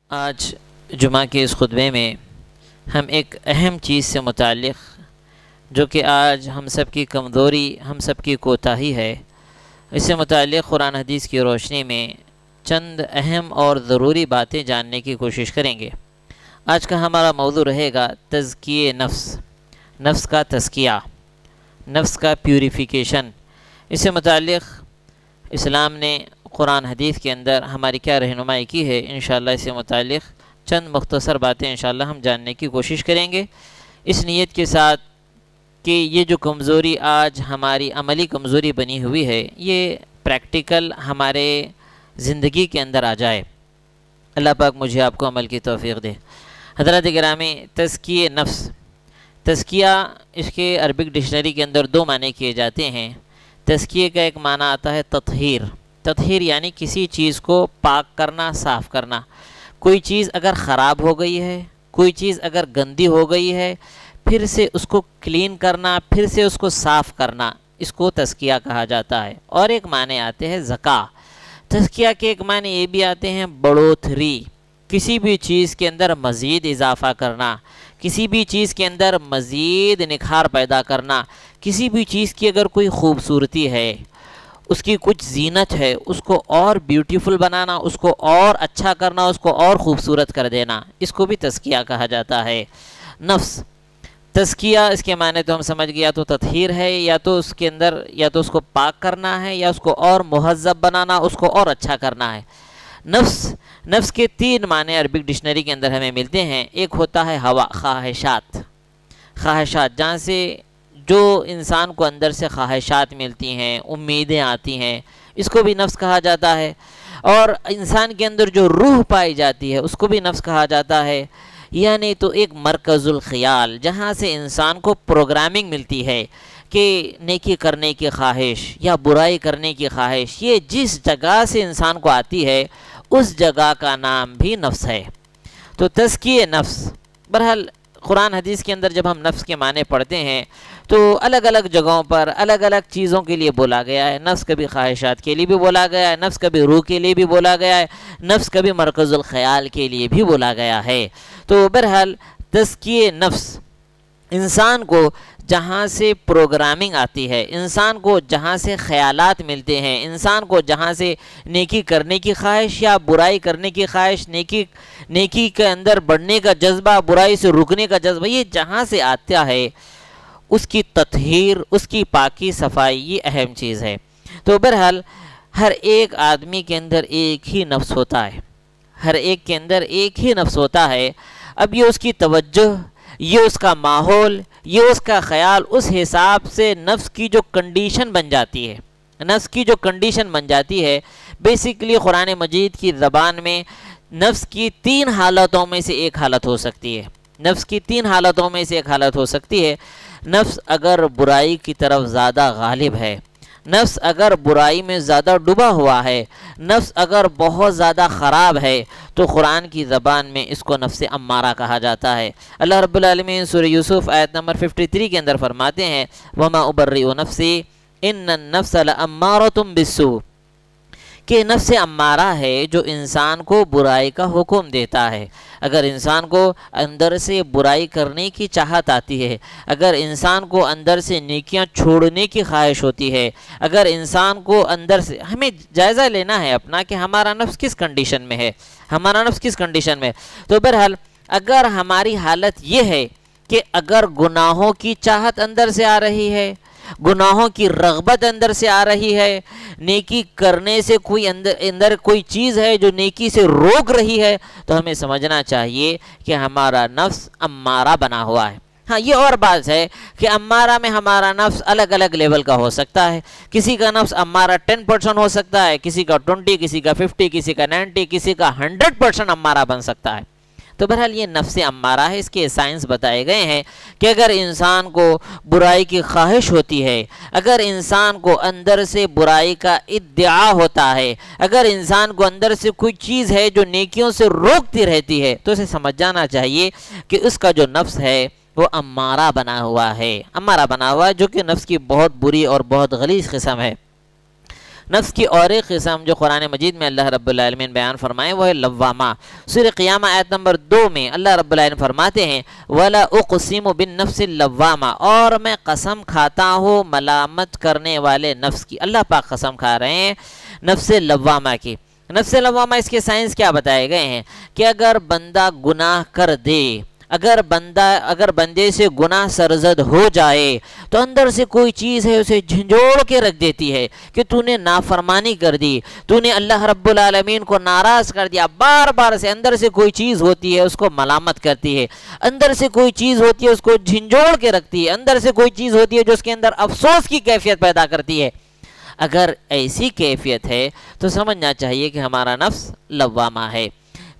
آج جمعہ کے اس خطبے میں ہم ایک اہم چیز سے متعلق جو کہ آج ہم سب کی کمزوری، ہم سب کی کوتاہی ہے، اس سے متعلق قرآن حدیث کی روشنی میں چند اہم اور ضروری باتیں جاننے کی کوشش کریں گے۔ آج کا ہمارا موضوع رہے گا تزکیہ نفس، نفس کا تزکیہ، نفس کا پیوریفیکیشن۔ اس سے متعلق اسلام نے قرآن حدیث کے اندر ہماری کیا رہنمائی کی ہے، انشاءاللہ اس سے متعلق چند مختصر باتیں انشاءاللہ ہم جاننے کی کوشش کریں گے، اس نیت کے ساتھ کہ یہ جو کمزوری آج ہماری عملی کمزوری بنی ہوئی ہے، یہ پریکٹیکل ہمارے زندگی کے اندر آ جائے۔ اللہ پاک مجھے آپ کو عمل کی توفیق دے۔ حضرات گرامی، تزکیہ نفس، تزکیہ اس کے عربک ڈکشنری کے اندر دو معنی کیے جاتے ہیں۔ تزکیہ کا ایک معنی آتا ہے تطہیر، تطہیر یعنی کسی چیز کو پاک کرنا، صاف کرنا۔ کوئی چیز اگر خراب ہو گئی ہے، کوئی چیز اگر گندی ہو گئی ہے، پھر سے اس کو کلین کرنا، پھر سے اس کو صاف کرنا، اس کو تزکیہ کہا جاتا ہے۔ اور ایک معنی آتے ہیں زکا۔ تزکیہ کے ایک معنی یہ بھی آتے ہیں بڑھوتری، کسی بھی چیز کے اندر مزید اضافہ کرنا، کسی بھی چیز کے اندر مزید نکھار پیدا کرنا، کسی بھی چیز کی اگر کوئی خوبصورتی ہے، اس کی کچھ زینت ہے، اس کو اور بیوٹیفل بنانا، اس کو اور اچھا کرنا، اس کو اور خوبصورت کر دینا، اس کو بھی تزکیہ کہا جاتا ہے۔ نفس تزکیہ اس کے معنی تو ہم سمجھ گیا، تو تطہیر ہے، یا تو اس کے اندر یا تو اس کو پاک کرنا ہے، یا اس کو اور مہذب بنانا، اس کو اور اچھا کرنا ہے۔ نفس کے تین معنی عربک ڈکشنری کے اندر ہمیں ملتے ہیں۔ ایک ہوتا ہے ہوا، خواہشات، خواہشات جہاں سے جو انسان کو اندر سے خواہشات ملتی ہیں، امیدیں آتی ہیں، اس کو بھی نفس کہا جاتا ہے۔ اور انسان کے اندر جو روح پائی جاتی ہے، اس کو بھی نفس کہا جاتا ہے۔ یعنی تو ایک مرکز الخیال، جہاں سے انسان کو پروگرامنگ ملتی ہے کہ نیکی کرنے کی خواہش یا برائی کرنے کی خواہش، یہ جس جگہ سے انسان کو آتی ہے اس جگہ کا نام بھی نفس ہے۔ تو تزکیہ نفس، بہرحال قرآن حدیث کے اندر جب ہم نفس کے معنی پڑھتے ہیں تو الگ الگ جگہوں پر الگ الگ چیزوں کے لیے بولا گیا ہے۔ نفس کبھی خواہشات کے لیے بھی بولا گیا ہے، نفس کبھی روح کے لیے بھی بولا گیا ہے، نفس کبھی مرکز الخیال کے لیے بھی بولا گیا ہے۔ تو بہرحال تزکیہ نفس، انسان کو جہاں سے پروگرامنگ آتی ہے، انسان کو جہاں سے خیالات ملتے ہیں، انسان کو جہاں سے نیکی کرنے کی خواہش یا برائی کرنے کی خواہش، نیکی کے اندر بڑھنے کا جذبہ، برائی سے رکنے کا جذبہ، یہ جہاں سے آتا ہے اس کی تطہیر، اس کی پاکی صفائی، یہ اہم چیز ہے۔ تو بہرحال ہر ایک آدمی کے اندر ایک ہی نفس ہوتا ہے، ہر ایک کے اندر ایک ہی نفس ہوتا ہے۔ اب یہ اس کی توجہ، یہ اس کا ماحول، یہ اس کا خیال، اس حساب سے نفس کی جو کنڈیشن بن جاتی ہے، نفس کی جو کنڈیشن بن جاتی ہے، بیسیکلی قرآن مجید کی زبان میں نفس کی تین حالتوں میں سے ایک حالت ہو سکتی ہے، نفس کی تین حالتوں میں سے ایک حالت ہو سکتی ہے۔ نفس اگر برائی کی طرف زیادہ غالب ہے، نفس اگر برائی میں زیادہ ڈوبا ہوا ہے، نفس اگر بہت زیادہ خراب ہے، تو قرآن کی زبان میں اس کو نفس امارہ کہا جاتا ہے۔ اللہ رب العالمین سورہ یوسف آیت نمبر 53 کے اندر فرماتے ہیں وَمَا أُبَرِّئُ نَفْسِي إِنَّ النَّفْسَ لَأَمَّارَةٌ بِالسُّوءِ، کہ نفس امارہ ہے جو انسان کو برائی کا حکم دیتا ہے۔ اگر انسان کو اندر سے برائی کرنے کی چاہت آتی ہے، اگر انسان کو اندر سے نیکیاں چھوڑنے کی خواہش ہوتی ہے، اگر انسان کو اندر سے، ہمیں جائزہ لینا ہے اپنا کہ ہمارا نفس کس کنڈیشن میں ہے، ہمارا نفس کس کنڈیشن میں۔ تو بہرحال اگر ہماری حالت یہ ہے کہ اگر گناہوں کی چاہت اندر سے آ رہی ہے، گناہوں کی رغبت اندر سے آ رہی ہے، نیکی کرنے سے کوئی اندر کوئی چیز ہے جو نیکی سے روک رہی ہے، تو ہمیں سمجھنا چاہیے کہ ہمارا نفس امارہ بنا ہوا ہے۔ ہاں، یہ اور بات ہے کہ امارہ میں ہمارا نفس الگ الگ لیول کا ہو سکتا ہے۔ کسی کا نفس امارہ 10% ہو سکتا ہے، کسی کا 20، کسی کا 50، کسی کا 90، کسی کا 100% امارہ بن سکتا ہے۔ تو بہرحال یہ نفس امارہ ہے، اس کے سائنس بتائے گئے ہیں کہ اگر انسان کو برائی کی خواہش ہوتی ہے، اگر انسان کو اندر سے برائی کا ادعا ہوتا ہے، اگر انسان کو اندر سے کوئی چیز ہے جو نیکیوں سے روکتی رہتی ہے، تو اسے سمجھ جانا چاہیے کہ اس کا جو نفس ہے وہ امارہ بنا ہوا ہے، امارہ بنا ہوا ہے، جو کہ نفس کی بہت بری اور بہت غلیظ قسم ہے۔ نفس کی اور ایک قسم جو قرآن مجید میں اللہ رب العالمین بیان فرمائے وہ ہے لوامہ۔ سورہ قیامہ آیت نمبر 2 میں اللہ رب العالمین فرماتے ہیں وَلَا أُقْسِمُ بِالنَّفْسِ اللَّوَّامَةِ، اور میں قسم کھاتا ہوں ملامت کرنے والے نفس کی۔ اللہ پاک قسم کھا رہے ہیں نفس لوامہ کی۔ نفس لوامہ اس کے سائنس کیا بتائے گئے ہیں کہ اگر بندہ گناہ کر دے، اگر بندے سے گناہ سرزد ہو جائے تو اندر سے کوئی چیز ہے اسے جھنجھوڑ کے رکھ دیتی ہے کہ تو نے نافرمانی کر دی، تو نے اللہ رب العالمین کو ناراض کر دیا۔ بار بار سے اندر سے کوئی چیز ہوتی ہے اس کو ملامت کرتی ہے، اندر سے کوئی چیز ہوتی ہے اس کو جھنجھوڑ کے رکھتی ہے، اندر سے کوئی چیز ہوتی ہے جو اس کے اندر افسوس کی کیفیت پیدا کرتی ہے۔ اگر ایسی کیفیت ہے تو سمجھنا چاہیے کہ ہمارا نفس لوامہ ہے۔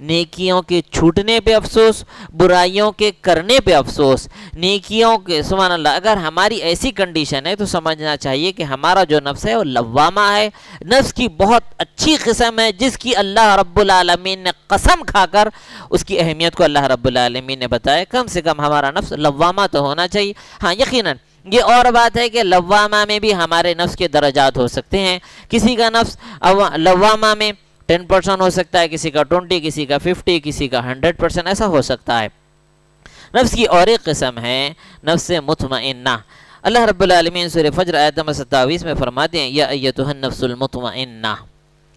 نیکیوں کے چھوٹنے پہ افسوس، برائیوں کے کرنے پہ افسوس، نیکیوں کے سبحان اللہ، اگر ہماری ایسی کنڈیشن ہے تو سمجھنا چاہیے کہ ہمارا جو نفس ہے وہ لوامہ ہے۔ نفس کی بہت اچھی قسم ہے جس کی اللہ رب العالمین نے قسم کھا کر اس کی اہمیت کو اللہ رب العالمین نے بتایا۔ کم سے کم ہمارا نفس لوامہ تو ہونا چاہیے۔ ہاں یقیناً یہ اور بات ہے کہ لوامہ میں بھی ہمارے نفس کے درجات ہو سکتے ہیں۔ کسی کا نفس لوامہ میں 10% ہو سکتا ہے، کسی کا 20، کسی کا 50، کسی کا 100%، ایسا ہو سکتا ہے۔ نفس کی اور ایک قسم ہے نفس مطمئنہ۔ اللہ رب العالمین سورہ فجر آیت نمبر 27 میں فرماتے ہیں یا ایتھا النفس المطمئنہ،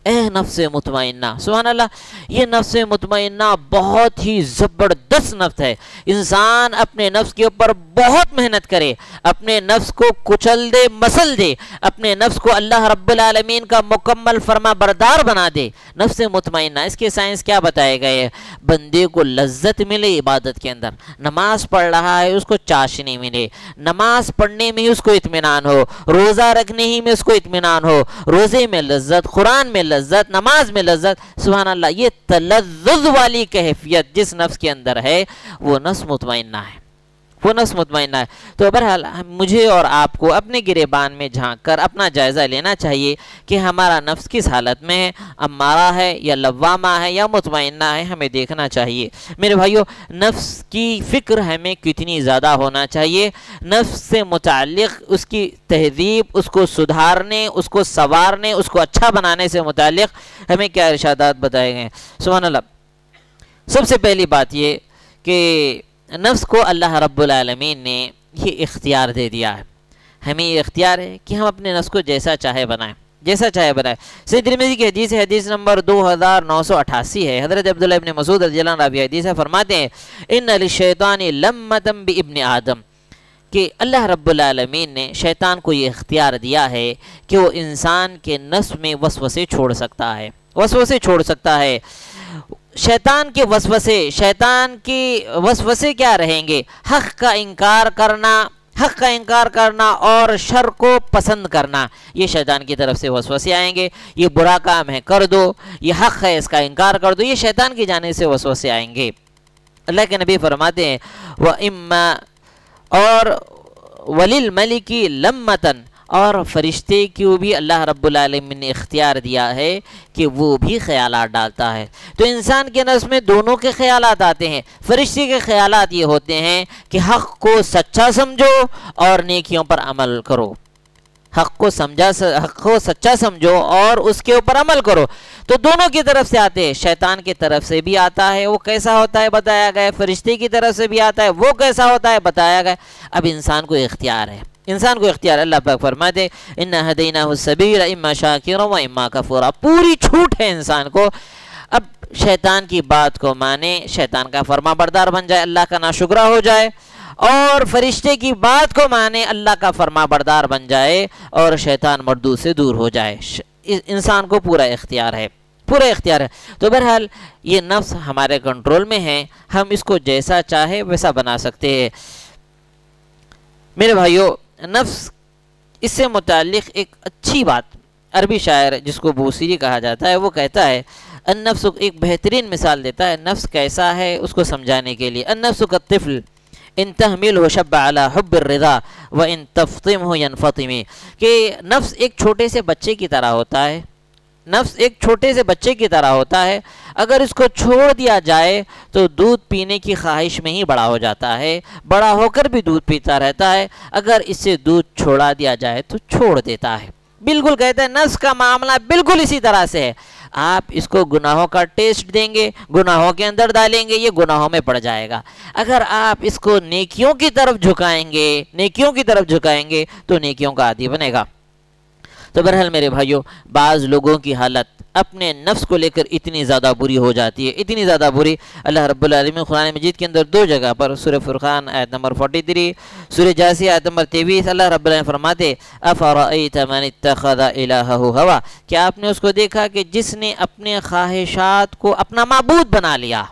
اے نفس مطمئنہ۔ سبحان اللہ، یہ نفس مطمئنہ بہت ہی زبردست نفس ہے۔ انسان اپنے نفس کے اوپر بہت محنت کرے، اپنے نفس کو کچل دے، مسل دے، اپنے نفس کو اللہ رب العالمین کا مکمل فرما بردار بنا دے۔ نفس مطمئنہ اس کے سائنس کیا بتائے گئے؟ بندے کو لذت ملے عبادت کے اندر، نماز پڑھ رہا ہے اس کو چاشنی ملے، نماز پڑھنے میں ہی اس کو اطمینان ہو، روزہ رکھنے ہی میں اس کو اطمینان ہو، روزے میں لذت، قرآن میں لذت، نماز میں لذت۔ سبحان اللہ، یہ تلذذ والی کیفیت جس نفس کے اندر ہے وہ نفس مطمئنہ ہے، وہ نفس مطمئنہ ہے۔ تو بہرحال مجھے اور آپ کو اپنے گریبان میں جھانک کر اپنا جائزہ لینا چاہیے کہ ہمارا نفس کس حالت میں ہے، امارہ ہے یا لوامہ ہے یا مطمئنہ ہے، ہمیں دیکھنا چاہیے۔ میرے بھائیو، نفس کی فکر ہمیں کتنی زیادہ ہونا چاہیے، نفس سے متعلق اس کی تہذیب، اس کو سدھارنے، اس کو سنوارنے، اس کو اچھا بنانے سے متعلق ہمیں کیا ارشادات بتائے گئے ہیں۔ سبحان اللہ، سب سے پہلی بات یہ کہ نفس کو اللہ رب العالمین نے یہ اختیار دے دیا ہے، ہمیں یہ اختیار ہے کہ ہم اپنے نفس کو جیسا چاہے بنائیں، جیسا چاہے بنائیں۔ سید ترمذی کی حدیث ہے، حدیث نمبر 2988 ہے، حضرت عبداللہ ابن مسعود رضی اللہ عنہ راوی حدیث ہے، فرماتے ہیں ان للشیطان لمۃ بابن آدم، کہ اللہ رب العالمین نے شیطان کو یہ اختیار دیا ہے کہ وہ انسان کے نفس میں وسوسے چھوڑ سکتا ہے، وسوسے چھوڑ سکتا ہے۔ شیطان کے وسوسے کیا رہیں گے؟ حق کا انکار کرنا اور شر کو پسند کرنا، یہ شیطان کی طرف سے وسوسے آئیں گے۔ یہ برا کام ہے کر دو، یہ حق ہے اس کا انکار کر دو، یہ شیطان کی جانب سے وسوسے آئیں گے۔ اللہ کے نبی فرماتے ہیں وَإِمَّا اور وَلِلْمَلِكِ لَمَّةً، اور فرشتے کو بھی اللہ رب العالمین نے اختیار دیا ہے کہ وہ بھی خیالات ڈالتا ہے۔ تو انسان کے نفس میں دونوں کے خیالات آتے ہیں۔ فرشتے کے خیالات یہ ہوتے ہیں کہ حق کو سچا سمجھو اور نیکیوں پر عمل کرو، حق کو سچا سمجھو اور اس کے اوپر عمل کرو۔ تو دونوں کی طرف سے آتے ہیں، شیطان کی طرف سے بھی آتا ہے، وہ کیسا ہوتا ہے بتایا گیا، فرشتے کی طرف سے بھی آتا ہے، وہ کیسا ہوتا ہے بتایا گیا۔ اب انسان کو اختیار ہے، انسان کو اختیار۔ اللہ پاک فرماتے اِنَّا هَدَيْنَاهُ السَّبِيلَ إِمَّا شَاكِرًا وَإِمَّا كَفُورًا، پوری چھوٹ ہے انسان کو۔ اب شیطان کی بات کو مانے، شیطان کا فرما بردار بن جائے، اللہ کا ناشکرہ ہو جائے، اور فرشتے کی بات کو مانے، اللہ کا فرما بردار بن جائے اور شیطان مردود سے دور ہو جائے۔ انسان کو پورا اختیار ہے، پورا اختیار ہے۔ تو بہرحال یہ نفس ہمارے کنٹرول میں ہے، ہم اس کو جیسا چاہے ویسا بنا سکتے ہیں۔ میرے بھائیو، نفس اس سے متعلق ایک اچھی بات عربی شاعر جس کو بوسیری کہا جاتا ہے وہ کہتا ہے، النفس، ایک بہترین مثال دیتا ہے نفس کیسا ہے اس کو سمجھانے کے لیے۔ النفس کالطفل ان تحملہ شب علی حب الرضا وان تفطمہ ینفطم، کہ نفس ایک چھوٹے سے بچے کی طرح ہوتا ہے، نفس ایک چھوٹے سے بچے کی طرح ہوتا ہے، اگر اس کو چھوڑ دیا جائے تو دودھ پینے کی خواہش میں ہی بڑا ہو جاتا ہے، بڑا ہو کر بھی دودھ پیتا رہتا ہے، اگر اس سے دودھ چھوڑا دیا جائے تو چھوڑ دیتا ہے۔ بالکل کہتے ہیں نفس کا معاملہ بالکل اسی طرح سے ہے. آپ اس کو گناہوں کا ٹیسٹ دیں گے، گناہوں کے اندر ڈالیں گے، یہ گناہوں میں پڑ جائے گا. اگر آپ اس کو نیکیوں کی طرف جھکائیں گے تو نیکیوں کا عادی بنے گا. تو بہرحال میرے بھائیوں، بعض لوگوں کی حالت اپنے نفس کو لے کر اتنی زیادہ بری ہو جاتی ہے، اتنی زیادہ بری. اللہ رب العالمین قرآن مجید کے اندر 2 جگہ پر، سورہ فرقان آیت نمبر 43، سورہ جاثیہ آیت نمبر 23، اللہ رب العالمین فرماتے افرأیت من اتخذ الہہ ہوا، کیا آپ نے اس کو دیکھا کہ جس نے اپنے خواہشات کو اپنا معبود بنا لیا،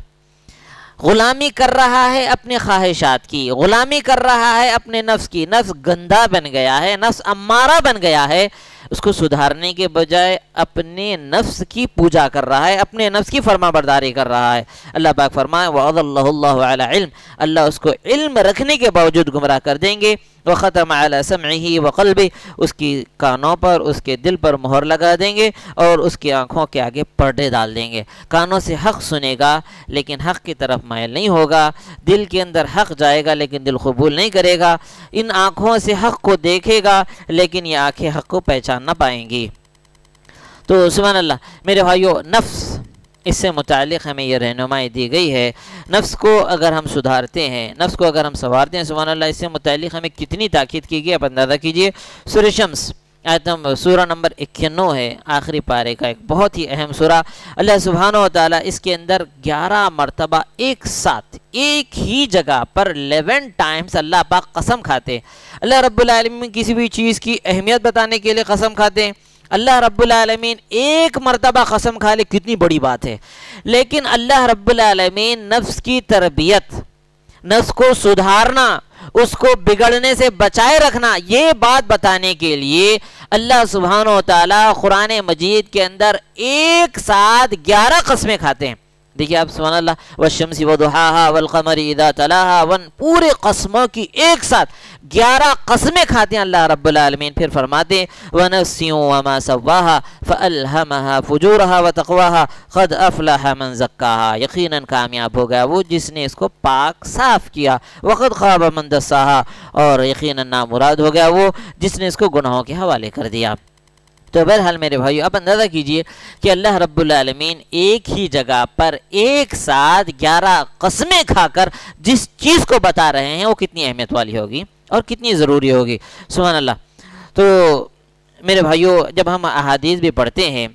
غلامی کر رہا ہے اپنے خواہشات کی، غلامی کر رہا ہے اپنے نفس کی، نفس گندا بن گیا ہے، نفس امارہ بن گیا ہے، اس کو سدھارنے کے بجائے اپنے نفس کی پوجا کر رہا ہے، اپنے نفس کی فرما برداری کر رہا ہے. اللہ پاک فرمائے وَأَضَلَّهُ اللَّهُ عَلَى عِلْمٍ، اللہ اس کو علم رکھنے کے باوجود گمراہ کر دیں گے. وَخَتَمَ عَلَى سَمْعِهِ وَقَلْبِهِ، اس کی کانوں پر، اس کے دل پر مہر لگا دیں گے اور اس کی آنکھوں کے آگے پردے ڈال دیں گے. کانوں سے حق سنے گا لیکن حق کی طرف مائل نہیں ہوگا، دل کے اندر حق جائے گا لیکن دل قبول نہیں کرے گا. ان آنکھوں سے حق کو دیکھے گا لیکن یہ آنکھیں حق کو پہچان نہ پائیں گی. تو سبحان اللہ میرے بھائیو، نفس، اس سے متعلق ہمیں یہ رہنمائی دی گئی ہے. نفس کو اگر ہم سدھارتے ہیں، نفس کو اگر ہم سنوارتے ہیں، سبحان اللہ، اس سے متعلق ہمیں کتنی تاکید کی گئی، آپ اندازہ کیجئے. سورہ شمس سورہ نمبر 91 ہے، آخری پارے کا ایک بہت ہی اہم سورہ. اللہ سبحانہ و تعالیٰ اس کے اندر 11 مرتبہ ایک ساتھ ایک ہی جگہ پر 11 ٹائمز اللہ پاک قسم کھاتے. اللہ رب العالمین کسی بھی چیز کی اہمیت بتانے کے لیے قسم کھاتے ہیں. اللہ رب العالمین ایک مرتبہ قسم کھا لے کتنی بڑی بات ہے، لیکن اللہ رب العالمین نفس کی تربیت، نفس کو سدھارنا، اس کو بگڑنے سے بچائے رکھنا، یہ بات بتانے کے لیے اللہ سبحانہ و تعالیٰ قرآن مجید کے اندر ایک ساتھ 11 قسمیں کھاتے ہیں. دیکھیے آپ سبحان اللہ، والشمس وضحاها والقمر اذا تلاها، پورے قسموں کی ایک ساتھ 11 قسمیں کھاتے ہیں اللہ رب العالمین. پھر فرماتے ہیں وَنَفْسٍ وَمَا سَوَّاهَا فَأَلْهَمَهَا فُجُورَهَا وَتَقْوَاهَا قَدْ أَفْلَحَ مَنْ زَكَّاهَا، یقیناً کامیاب ہو گیا وہ جس نے اس کو پاک صاف کیا. وَقَدْ خَابَ مَنْ دَسَّاهَا، اور یقیناً نامراد ہو گیا وہ جس نے اس کو گناہوں کے حوالے کر دیا. تو بہرحال میرے بھائیو، اب اندازہ کیجئے کہ اللہ رب العالمین ایک ہی جگہ پر ایک ساتھ 11 قسمیں کھا کر جس چیز کو بتا رہے ہیں وہ کتنی اہمیت والی ہوگی اور کتنی ضروری ہوگی. سبحان اللہ. تو میرے بھائیو، جب ہم احادیث بھی پڑھتے ہیں،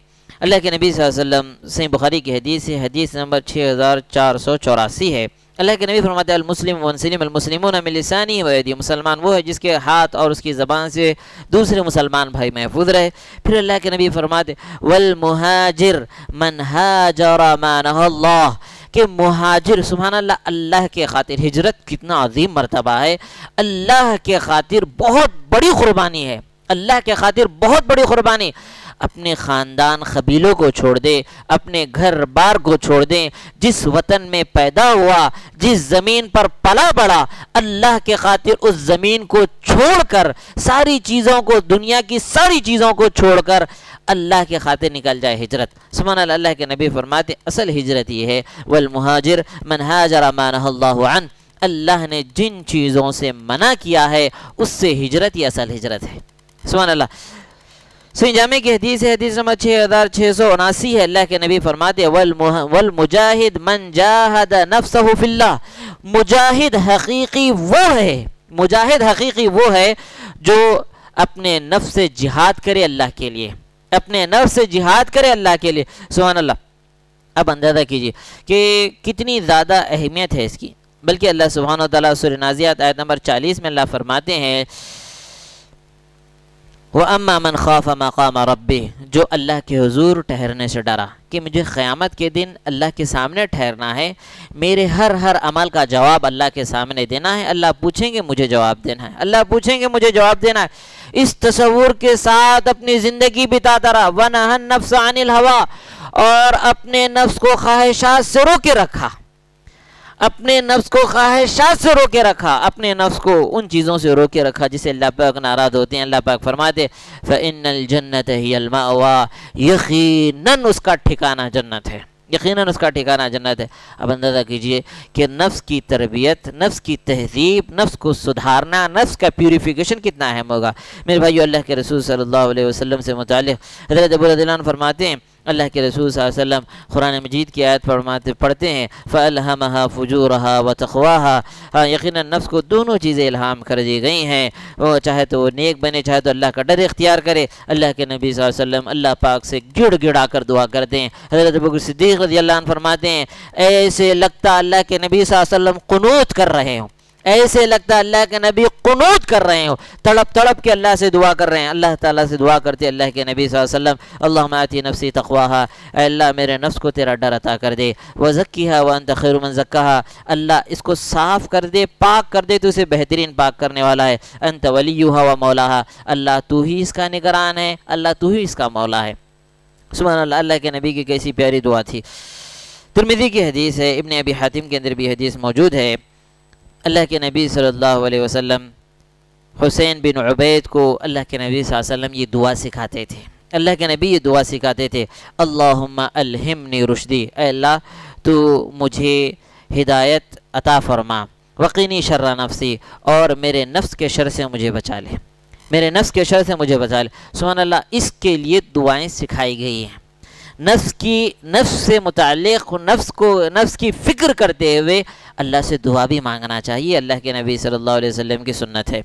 اللہ کے نبی صلی اللہ علیہ وسلم، صحیح بخاری کی حدیث ہے، حدیث نمبر 6484 ہے. اللہ کے نبی فرماتے ہیں المسلم منسلم المسلمون من لسانه ویدی، مسلمان وہ ہے جس کے ہاتھ اور اس کی زبان سے دوسرے مسلمان بھائی محفوظ رہے. پھر اللہ کے نبی فرماتے والمہاجر من ہاجر ما نہى اللہ، کہ مہاجر، سبحان اللہ، اللہ کے خاطر، ہجرت کتنا عظیم مرتبہ ہے، اللہ کے خاطر بہت بڑی قربانی ہے، اللہ کے خاطر بہت بڑی قربانی. اپنے خاندان قبیلوں کو چھوڑ دے، اپنے گھر بار کو چھوڑ دیں، جس وطن میں پیدا ہوا، جس زمین پر پلا بڑا، اللہ کے خاطر اس زمین کو چھوڑ کر، ساری چیزوں کو، دنیا کی ساری چیزوں کو چھوڑ کر اللہ کے خاطر نکل جائے ہجرت. سبحان اللہ. اللہ کے نبی فرماتے اصل ہجرت یہ ہے والمہاجر من ہاجر ما نہى اللہ عنہ، اللہ نے جن چیزوں سے منع کیا ہے اس سے ہجرت ہی اصل ہجرت ہے. سبحان اللہ. صحیح جامع کی حدیث ہے، حدیث نمبر 6679 ہے. اللہ کے نبی فرماتے ہیں والمجاہد من جاہد نفسہ فی اللہ، مجاہد حقیقی وہ ہے، مجاہد حقیقی وہ ہے جو اپنے نفس سے جہاد کرے اللہ کے لیے، اپنے نفس سے جہاد کرے اللہ کے لیے. سبحان اللہ. اب اندازہ کیجئے کہ کتنی زیادہ اہمیت ہے اس کی. بلکہ اللہ سبحانہ وتعالیٰ سورہ نازعات آیت نمبر 40 میں اللہ فرماتے ہیں وَأَمَّا مَنْ خَافَ مَقَامَ رَبِّهِ، جو اللہ کے حضور ٹھہرنے سے ڈرا کہ مجھے قیامت کے دن اللہ کے سامنے ٹھہرنا ہے، میرے ہر عمل کا جواب اللہ کے سامنے دینا ہے، اللہ پوچھیں گے مجھے جواب دینا ہے، اللہ پوچھیں گے مجھے جواب دینا ہے. اس تصور کے ساتھ اپنی زندگی بتاتا رہا. وَنَهَا النَّفْسَ عَنِ الْهَوَىٰ، اور اپنے نفس کو خواہشات سے روکے رکھا، اپنے نفس کو خواہشات سے روکے رکھا، اپنے نفس کو ان چیزوں سے روکے رکھا جسے اللہ پاک ناراض ہوتے ہیں. اللہ پاک فرماتے فَإِنَّ الْجَنَّةَ هِيَ الْمَأْوَىٰ، یقیناً اس کا ٹھکانہ جنت ہے. یقیناً اس کا ٹھکانہ جنت ہے۔ اب اندازہ کیجئے کہ نفس کی تربیت، نفس کی تہذیب، نفس کو سدھارنا، نفس کا پیوریفیکیشن کتنا اہم ہوگا۔ میرے بھائیو، اللہ کے رسول صلی اللہ علیہ وسلم سے متعلق حضرت ابو رضی اللہ عنہ فرماتے ہیں، اللہ کے رسول صلی اللہ علیہ وسلم قرآن مجید کی آیت پڑھتے ہیں فَأَلْهَمَهَا فُجُورَهَا وَتَقْوَاهَا، یقیناً نفس کو دونوں چیزیں الہام کر دی گئی ہیں، وہ چاہے تو وہ نیک بنے، چاہے تو اللہ کا ڈر اختیار کرے۔ اللہ کے نبی صلی اللہ علیہ وسلم اللہ پاک سے گڑ گڑا کر دعا کرتے ہیں۔ حضرت ابوبکر صدیق رضی اللہ عنہ فرماتے ہیں ایسے لگتا اللہ کے نبی صلی اللہ علیہ وسلم قنوت کر رہے ہوں، ایسے لگتا اللہ کے نبی قنوت کر رہے ہوں، تڑپ تڑپ کے اللہ سے دعا کر رہے ہیں۔ اللہ تعالیٰ سے دعا کرتے اللہ کے نبی صلی اللہ علیہ وسلم اللہم آتی نفسی تقواہا، اے اللہ میرے نفس کو تیرا ڈر عطا کر دے، وزکیہا وانت خیر من زکاہا، اللہ اس کو صاف کر دے، پاک کر دے، تو اسے بہترین پاک کرنے والا ہے، انت ولیہا و مولاہا، اللہ تو ہی اس کا نگران ہے، اللہ تو ہی اس کا مولا ہے۔ سبحان اللہ، اللہ کے نبی کی کیسی پیاری دعا تھی۔ ترمذی کی حدیث ہے، ابن ابی حاتم کے اندر بھی حدیث موجود ہے، اللہ کے نبی صلی اللہ علیہ وسلم حسین بن عبید کو اللہ کے نبی صلی اللہ علیہ وسلم یہ دعا سکھاتے تھے۔ اللہ کے نبی یہ دعا سکھاتے تھے، اللہم الہمنی رشدی، اے اللہ تو مجھے ہدایت عطا فرما، وقینی شر نفسی، اور میرے نفس کے شر سے مجھے بچا لے، میرے نفس کے شر سے مجھے بچا لے۔ سبحان اللہ، اس کے لیے دعائیں سکھائی گئی ہیں۔ نفس سے متعلق نفس کی فکر کرتے ہوئے اللہ سے دعا بھی مانگنا چاہیے، اللہ کے نبی صلی اللہ علیہ وسلم کی سنت ہے۔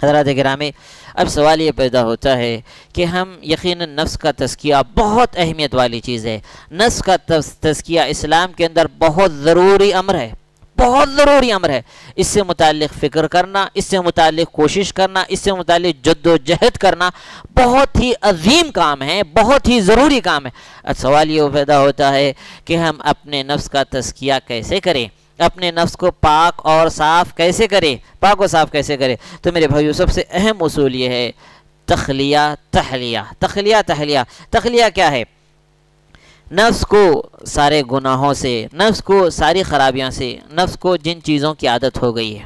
حضرات گرامی، اب سوال یہ پیدا ہوتا ہے کہ ہم یقیناً نفس کا تزکیہ بہت اہمیت والی چیز ہے، نفس کا تزکیہ اسلام کے اندر بہت ضروری امر ہے، بہت ضروری امر ہے۔ اس سے متعلق فکر کرنا، اس سے متعلق کوشش کرنا، اس سے متعلق جد و جہد کرنا بہت ہی عظیم کام ہے، بہت ہی ضروری کام ہے۔ اب سوال یہ پیدا ہوتا ہے کہ ہم اپنے نفس کا تزکیہ کیسے کریں، اپنے نفس کو پاک اور صاف کیسے کریں، پاک و صاف کیسے کریں؟ تو میرے بھائیو، سب سے اہم اصول یہ ہے تخلیہ تحلیہ۔ تخلیہ تحلیہ، تخلیہ کیا ہے؟ نفس کو سارے گناہوں سے، نفس کو ساری خرابیوں سے، نفس کو جن چیزوں کی عادت ہو گئی ہے،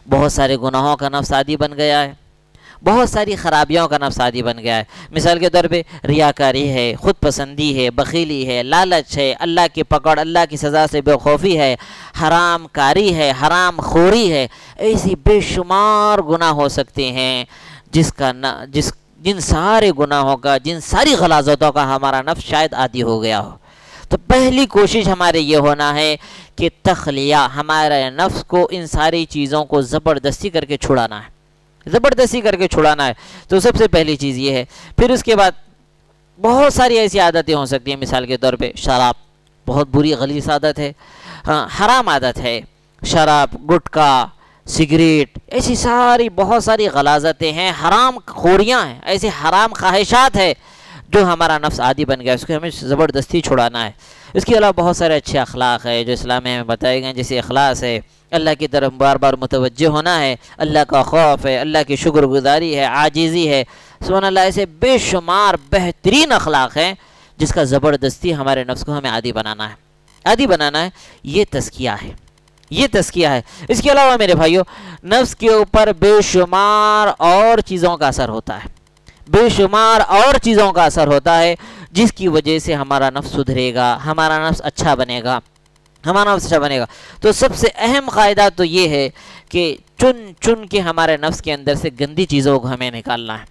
بہت سارے گناہوں کا نفس عادی بن گیا ہے، بہت ساری خرابیوں کا نفس عادی بن گیا ہے۔ مثال کے طور پہ ریاکاری ہے، خود پسندی ہے، بخیلی ہے، لالچ ہے، اللہ کی پکڑ، اللہ کی سزا سے بے خوفی ہے، حرام کاری ہے، حرام خوری ہے، ایسی بے شمار گناہ ہو سکتے ہیں جن سارے گناہوں کا، جن ساری غلاظتوں کا ہمارا نفس شاید عادی ہو گیا ہو۔ تو پہلی کوشش ہمارے یہ ہونا ہے کہ تخلیہ، ہمارے نفس کو ان ساری چیزوں کو زبردستی کر کے چھڑانا ہے، زبردستی کر کے چھڑانا ہے۔ تو سب سے پہلی چیز یہ ہے۔ پھر اس کے بعد بہت ساری ایسی عادتیں ہو سکتی ہیں، مثال کے طور پہ شراب بہت بری غلیظ عادت ہے، حرام عادت ہے، شراب، گٹکا، سگریٹ، ایسی ساری بہت ساری غلاظتیں ہیں، حرام خوریاں ہیں، ایسے حرام خواہشات ہیں جو ہمارا نفس عادی بن گیا، اس کو ہمیں زبردستی چھڑانا ہے۔ اس کے علاوہ بہت سارے اچھے اخلاق ہیں جو اسلام میں ہمیں بتائے گئے، جیسے اخلاص ہے، اللہ کی طرف بار بار متوجہ ہونا ہے، اللہ کا خوف ہے، اللہ کی شکر گزاری ہے، عاجزی ہے، سبحان اللہ، ایسے بے شمار بہترین اخلاق ہیں جس کا زبردستی ہمارے نفس کو ہمیں عادی بنانا ہے، عادی بنانا ہے۔ یہ تزکیہ ہے، یہ تزکیہ ہے۔ اس کے علاوہ میرے بھائیو، نفس کے اوپر بے شمار اور چیزوں کا اثر ہوتا ہے، بے شمار اور چیزوں کا اثر ہوتا ہے جس کی وجہ سے ہمارا نفس سدھرے گا، ہمارا نفس اچھا بنے گا، ہمارا نفس اچھا بنے گا۔ تو سب سے اہم قاعدہ تو یہ ہے کہ چن کے ہمارے نفس کے اندر سے گندی چیزوں کو ہمیں نکالنا ہے،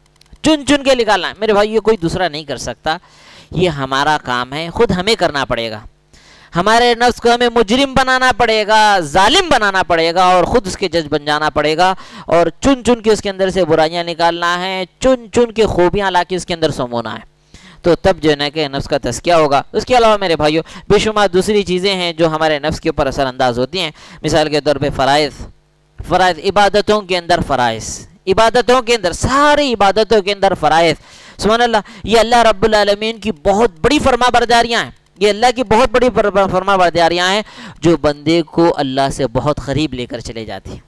چن کے نکالنا ہے میرے بھائی، یہ کوئی دوسرا نہیں کر سکتا، یہ ہمارا کام ہے، خود ہمیں کرنا پڑے گا۔ ہمارے نفس کو ہمیں مجرم بنانا پڑے گا، ظالم بنانا پڑے گا، اور خود اس کے جج بن جانا پڑے گا، اور چن کے اس کے اندر سے برائیاں نکالنا ہے، چن کے خوبیاں لا کے اس کے اندر سمونا ہے، تو تب جو ہے کہ نفس کا تزکیہ ہوگا۔ اس کے علاوہ میرے بھائیو، بے شمار دوسری چیزیں ہیں جو ہمارے نفس کے اوپر اثر انداز ہوتی ہیں، مثال کے طور پہ فرائض، عبادتوں کے اندر فرائض، عبادتوں کے اندر، ساری عبادتوں کے اندر فرائض، سبحان اللہ، یہ اللہ رب العالمین کی بہت بڑی فرما برداریاں ہیں، یہ اللہ کی بہت بڑی فرما برداریاں ہیں جو بندے کو اللہ سے بہت قریب لے کر چلے جاتی ہیں،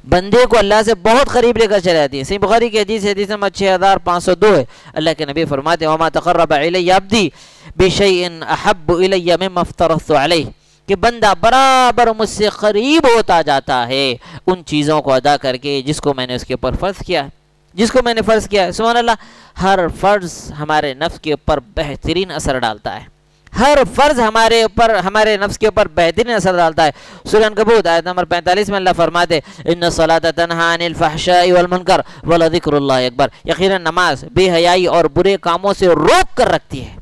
بندے کو اللہ سے بہت قریب لے کر چلے جاتی ہیں۔ صحیح بخاری کی حدیث نمبر 6502 ہے، اللہ کے نبی فرماتے ہیں وَمَا تَقَرَّبَ إِلَيَّ عَبْدِي بِشَيْءٍ أَحَبُّ إِلَيَّ مِمَّا افْتَرَضْتُ عَلَيْهِ، کہ بندہ برابر مجھ سے قریب ہوتا جاتا ہے ان چیزوں کو ادا کر کے جس کو میں نے اس کے اوپر فرض کیا ہے، جس کو میں نے فرض کیا ہے۔ سبحان اللہ، ہر فرض ہمارے نفس کے اوپر بہترین اثر ڈالتا ہے، ہر فرض ہمارے اوپر، ہمارے نفس کے اوپر بہترین اثر ڈالتا ہے۔ سورہ عنکبوت آیت نمبر 45 میں اللہ فرماتے ان الصلاۃ تنہی عن الفحشاء والمنکر ولذکر اللہ اکبر، یقیناً نماز بے حیائی اور برے کاموں سے روک کر رکھتی ہے۔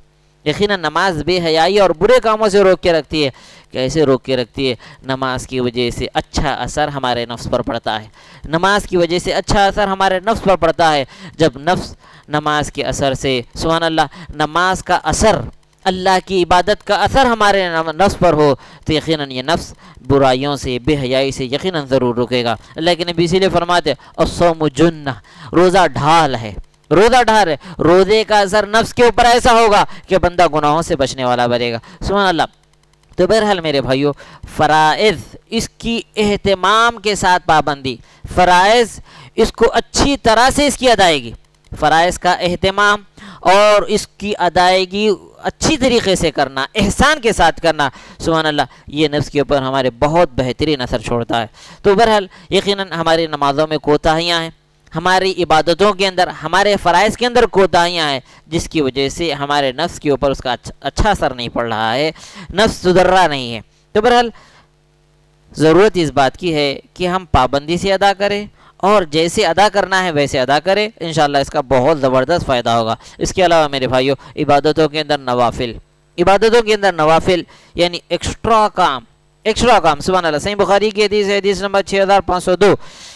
یقیناً نماز بے حیائی اور برے کاموں سے روک کے رکھتی ہے۔ کیسے روک کے رکھتی ہے؟ نماز کی وجہ سے اچھا اثر ہمارے نفس پر پڑتا ہے، نماز کی وجہ سے اچھا اثر ہمارے نفس پر پڑتا ہے۔ جب نفس نماز کے اثر سے، سبحان اللہ، نماز کا اثر، اللہ کی عبادت کا اثر ہمارے نفس پر ہو تو یقیناً یہ نفس برائیوں سے، بے حیائی سے یقیناً ضرور رکے گا۔ اللہ کے نبی اسی لیے فرماتے الصوم جنہ، روزہ ڈھال ہے، روزہ ڈھال ہے۔ روزے کا اثر نفس کے اوپر ایسا ہوگا کہ بندہ گناہوں سے بچنے والا بنے گا، سبحان اللہ۔ تو بہرحال میرے بھائیو، فرائض اس کی اہتمام کے ساتھ پابندی، فرائض اس کو اچھی طرح سے اس کی ادائیگی، فرائض کا اہتمام اور اس کی ادائیگی اچھی طریقے سے کرنا، احسان کے ساتھ کرنا، سبحان اللہ، یہ نفس کے اوپر ہمارے بہت بہترین اثر چھوڑتا ہے۔ تو بہرحال یقیناً ہماری نمازوں میں کوتاہیاں ہیں، ہماری عبادتوں کے اندر، ہمارے فرائض کے اندر کوتاہیاں ہیں، جس کی وجہ سے ہمارے نفس کے اوپر اس کا اچھا اثر نہیں پڑ رہا ہے، نفس سدھر رہا نہیں ہے۔ تو بہرحال ضرورت اس بات کی ہے کہ ہم پابندی سے ادا کریں اور جیسے ادا کرنا ہے ویسے ادا کریں، انشاءاللہ اس کا بہت زبردست فائدہ ہوگا۔ اس کے علاوہ میرے بھائیو، عبادتوں کے اندر نوافل، عبادتوں کے اندر نوافل یعنی ایکسٹرا کام، سبحان اللہ۔ صحیح بخاری کی حدیث ہے، حدیث نمبر 6502،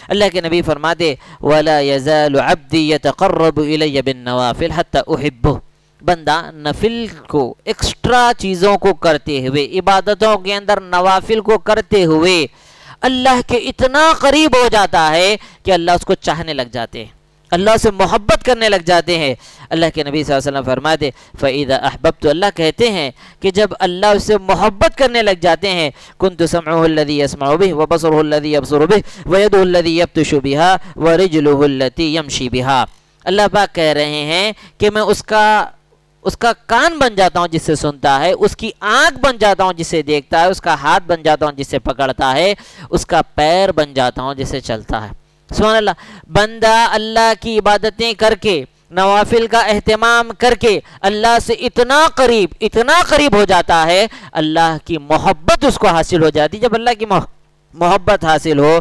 اللہ کے نبی فرماتے وَلَا يَزَالُ عَبْدِي يَتَقَرَّبُ إِلَيَّ بِالنَّوَافِلِ حَتَّى أُحِبُّهُ، بندہ نفل کو، ایکسٹرا چیزوں کو کرتے ہوئے، عبادتوں کے اندر نوافل کو کرتے ہوئے اللہ کے اتنا قریب ہو جاتا ہے کہ اللہ اس کو چاہنے لگ جاتے ہیں، اللہ سے محبت کرنے لگ جاتے ہیں۔ اللہ کے نبی صلی اللہ علیہ وسلم فرماتے فَإِذَا أَحْبَبْتُ، اللہ کہتے ہیں کہ جب اللہ اس سے محبت کرنے لگ جاتے ہیں كُنْتُ سَمْعُهُ الَّذِي يَسْمَعُ بِهِ وَبَصَرُهُ الَّذِي يَبْصُرُ بِهِ وَيَدُهُ الَّذِي يَبْطِشُ بِهَا وَرِجْلُهُ الَّتِي يَمْشِي بِهَا، اللہ پاک کہہ رہے ہیں کہ میں اس کا کان بن جاتا ہوں جس سے سنتا ہے، اس کی آنکھ بن جاتا ہوں جس سے دیکھتا ہے، اس کا ہاتھ بن جاتا ہوں جس سے پکڑتا ہے، اس کا پیر بن جاتا ہوں جس سے چلتا ہے۔ سبحان اللہ، بندہ اللہ کی عبادتیں کر کے، نوافل کا اہتمام کر کے اللہ سے اتنا قریب ہو جاتا ہے، اللہ کی محبت اس کو حاصل ہو جاتی۔ جب اللہ کی محبت حاصل ہو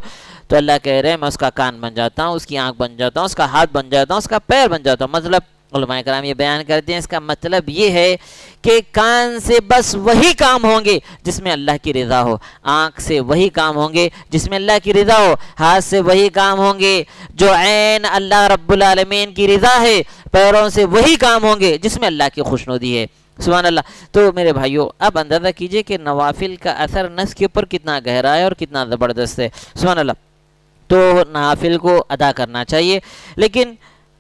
تو اللہ کہہ رہے ہیں میں اس کا کان بن جاتا ہوں، اس کی آنکھ بن جاتا ہوں، اس کا ہاتھ بن جاتا ہوں، اس کا پیر بن جاتا ہوں۔ مطلب علماء کرام یہ بیان کرتے ہیں اس کا مطلب یہ ہے کہ کان سے بس وہی کام ہوں گے جس میں اللہ کی رضا ہو، آنکھ سے وہی کام ہوں گے جس میں اللہ کی رضا ہو، ہاتھ سے وہی کام ہوں گے جو عین اللہ رب العالمین کی رضا ہے، پیروں سے وہی کام ہوں گے جس میں اللہ کی خوشنودی ہے، سبحان اللہ۔ تو میرے بھائیو، اب اندازہ کیجئے کہ نوافل کا اثر نفس کے اوپر کتنا گہرا ہے اور کتنا زبردست ہے، سبحان اللہ۔ تو نوافل کو ادا کرنا چاہیے، لیکن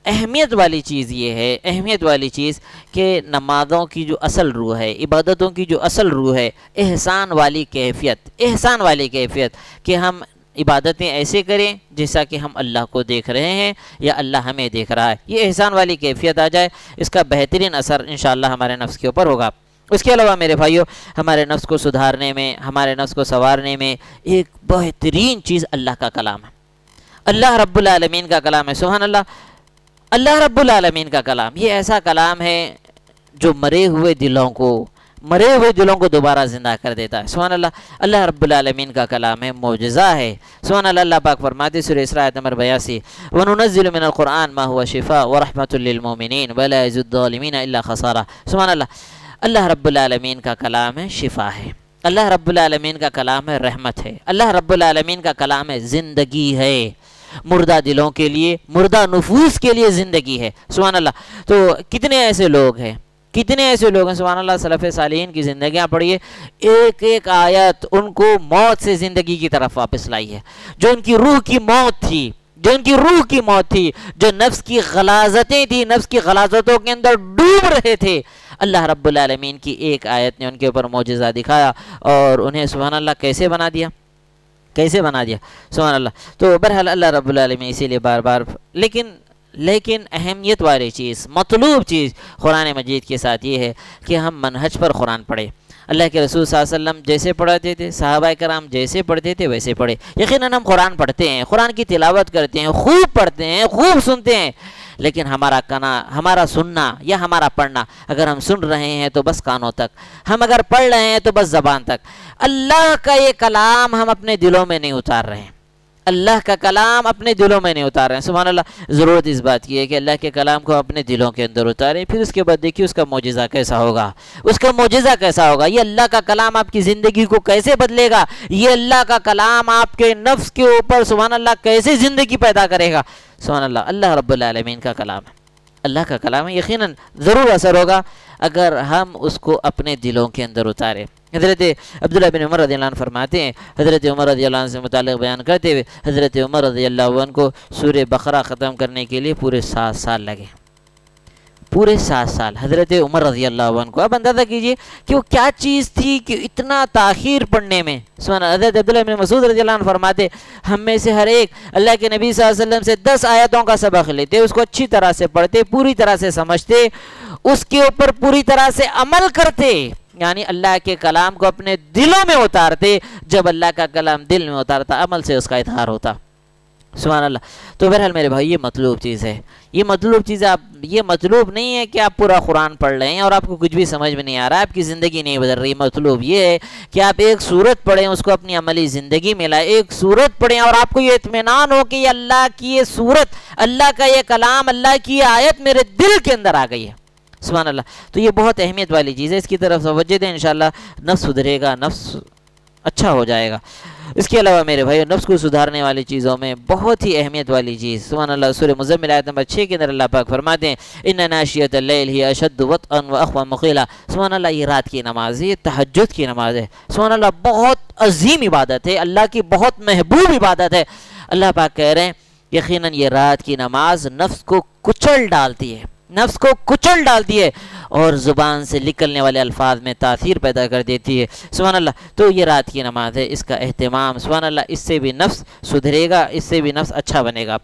اہمیت والی چیز یہ ہے، اہمیت والی چیز کہ نمازوں کی جو اصل روح ہے، عبادتوں کی جو اصل روح ہے، احسان والی کیفیت کہ ہم عبادتیں ایسے کریں جیسا کہ ہم اللہ کو دیکھ رہے ہیں یا اللہ ہمیں دیکھ رہا ہے، یہ احسان والی کیفیت آ جائے، اس کا بہترین اثر انشاءاللہ ہمارے نفس کے اوپر ہوگا۔ اس کے علاوہ میرے بھائیو، ہمارے نفس کو سدھارنے میں، ہمارے نفس کو سنوارنے میں ایک بہترین چیز اللہ کا کلام ہے، اللہ رب العالمین کا کلام ہے، سبحان اللہ۔ اللہ رب العالمین کا کلام یہ ایسا کلام ہے جو مرے ہوئے دلوں کو دوبارہ زندہ کر دیتا ہے، سبحان اللہ۔ اللہ رب العالمین کا کلام ہے، معجزہ ہے، سبحان اللہ۔ اللہ پاک فرماتے سورہ اسراء آیت نمبر 82 وَنُنَزِّلُ مِنَ الْقُرْآنِ مَا هُوَ شِفَاءٌ وَرَحْمَةٌ لِّلْمُؤْمِنِينَ وَلَا يَزِيدُ الظَّالِمِينَ إِلَّا خَسَارًا، سبحان اللہ۔ اللہ رب العالمین کا کلام ہے، شفا ہے، اللہ رب العالمین کا کلام ہے، رحمت ہے، اللہ رب العالمین کا کلام ہے، زندگی ہے، مردہ دلوں کے لیے، مردہ نفوس کے لیے زندگی ہے، سبحان اللہ۔ تو کتنے ایسے لوگ ہیں سبحان اللہ، سلف صالحین کی زندگیاں پڑھیے، ایک ایک آیت ان کو موت سے زندگی کی طرف واپس لائی ہے، جو ان کی روح کی موت تھی، جو نفس کی غلاظتیں تھی، نفس کی غلاظتوں کے اندر ڈوب رہے تھے، اللہ رب العالمین کی ایک آیت نے ان کے اوپر معجزہ دکھایا اور انہیں سبحان اللہ کیسے بنا دیا سبحان اللہ۔ تو بہرحال اللہ رب العالمین اسی لیے بار بار لیکن اہمیت والی چیز، مطلوب چیز قرآن مجید کے ساتھ یہ ہے کہ ہم منہج پر قرآن پڑھیں، اللہ کے رسول صلی اللہ علیہ وسلم جیسے پڑھاتے تھے، صحابہ کرام جیسے پڑھتے تھے ویسے پڑھے۔ یقیناً ہم قرآن پڑھتے ہیں، قرآن کی تلاوت کرتے ہیں، خوب پڑھتے ہیں، خوب سنتے ہیں، لیکن ہمارا سننا یا ہمارا پڑھنا، اگر ہم سن رہے ہیں تو بس کانوں تک، ہم اگر پڑھ رہے ہیں تو بس زبان تک، اللہ کا یہ کلام ہم اپنے دلوں میں نہیں اتار رہے ہیں، اللہ کا کلام اپنے دلوں میں نہیں اتار رہے ہیں۔ سبحان اللہ، ضرورت اس بات کی ہے کہ اللہ کے کلام کو اپنے دلوں کے اندر اتاریں، پھر اس کے بعد دیکھیے اس کا معجزہ کیسا ہوگا، اس کا معجزہ کیسا ہوگا، یہ اللہ کا کلام آپ کی زندگی کو کیسے بدلے گا، یہ اللہ کا کلام آپ کے نفس کے اوپر سبحان اللہ کیسے زندگی پیدا کرے گا۔ سبحان اللہ، اللہ رب العالمین کا کلام ہے، اللہ کا کلام ہے، یقیناً ضرور اثر ہوگا اگر ہم اس کو اپنے دلوں کے اندر اتاریں۔ حضرت عبداللہ بن عمر رضی اللہ عنہ فرماتے ہیں، حضرت عمر رضی اللہ عنہ سے متعلق بیان کرتے ہوئے، حضرت عمر رضی اللہ عنہ کو سورہ بقرہ ختم کرنے کے لیے پورے 7 سال لگے، پورے 7 سال حضرت عمر رضی اللہ عنہ کو۔ اب اندازہ کیجئے کہ وہ کیا چیز تھی کہ اتنا تاخیر پڑھنے میں۔ سبحان اللہ، حضرت عبداللہ بن مسعود رضی اللہ عنہ فرماتے، ہم میں سے ہر ایک اللہ کے نبی صلی اللہ علیہ وسلم سے 10 آیتوں کا سبق لیتے، اس کو اچھی طرح سے پڑھتے، پوری طرح سے سمجھتے، اس کے اوپر پوری طرح سے عمل کرتے، یعنی اللہ کے کلام کو اپنے دلوں میں اتارتے۔ جب اللہ کا کلام دل میں اتارتا، عمل سے اس کا اظہار ہوتا۔ سبحان اللہ۔ تو بہرحال میرے بھائی، یہ مطلوب چیز ہے، یہ مطلوب چیز ہے۔ یہ مطلوب نہیں ہے کہ آپ پورا قرآن پڑھ رہے ہیں اور آپ کو کچھ بھی سمجھ میں نہیں آ رہا، آپ کی زندگی نہیں بدل رہی۔ مطلوب یہ ہے کہ آپ ایک سورت پڑھیں، اس کو اپنی عملی زندگی میں لائیں، ایک سورت پڑھیں اور آپ کو یہ اطمینان ہو کہ یہ اللہ کی یہ سورت، اللہ کا یہ کلام، اللہ کی یہ آیت میرے دل کے اندر آ گئی ہے۔ سبحان اللہ۔ تو یہ بہت اہمیت والی چیز ہے، اس کی طرف توجہ دیں، انشاءاللہ نفس سدھرے گا، نفس اچھا ہو جائے گا۔ اس کے علاوہ میرے بھائی، نفس کو سدھارنے والی چیزوں میں بہت ہی اہمیت والی چیز، سبحان اللہ، سورہ مزمل آیت نمبر 6 کے اندر اللہ پاک فرماتے ہیں، ان ناشیۃ اللیل ہی اشد وطئا واقوی مقیلا۔ سبحان اللہ، یہ رات کی نماز ہے، یہ تہجد کی نماز ہے۔ سبحان اللہ، بہت عظیم عبادت ہے، اللہ کی بہت محبوب عبادت ہے۔ اللہ پاک کہہ رہے ہیں یقیناً یہ رات کی نماز نفس کو کچل ڈالتی ہے، نفس کو کچل ڈالتی ہے اور زبان سے نکلنے والے الفاظ میں تاثیر پیدا کر دیتی ہے۔ سبحان اللہ، تو یہ رات کی نماز ہے، اس کا اہتمام، سبحان اللہ، اس سے بھی نفس سدھرے گا، اس سے بھی نفس اچھا بنے گا۔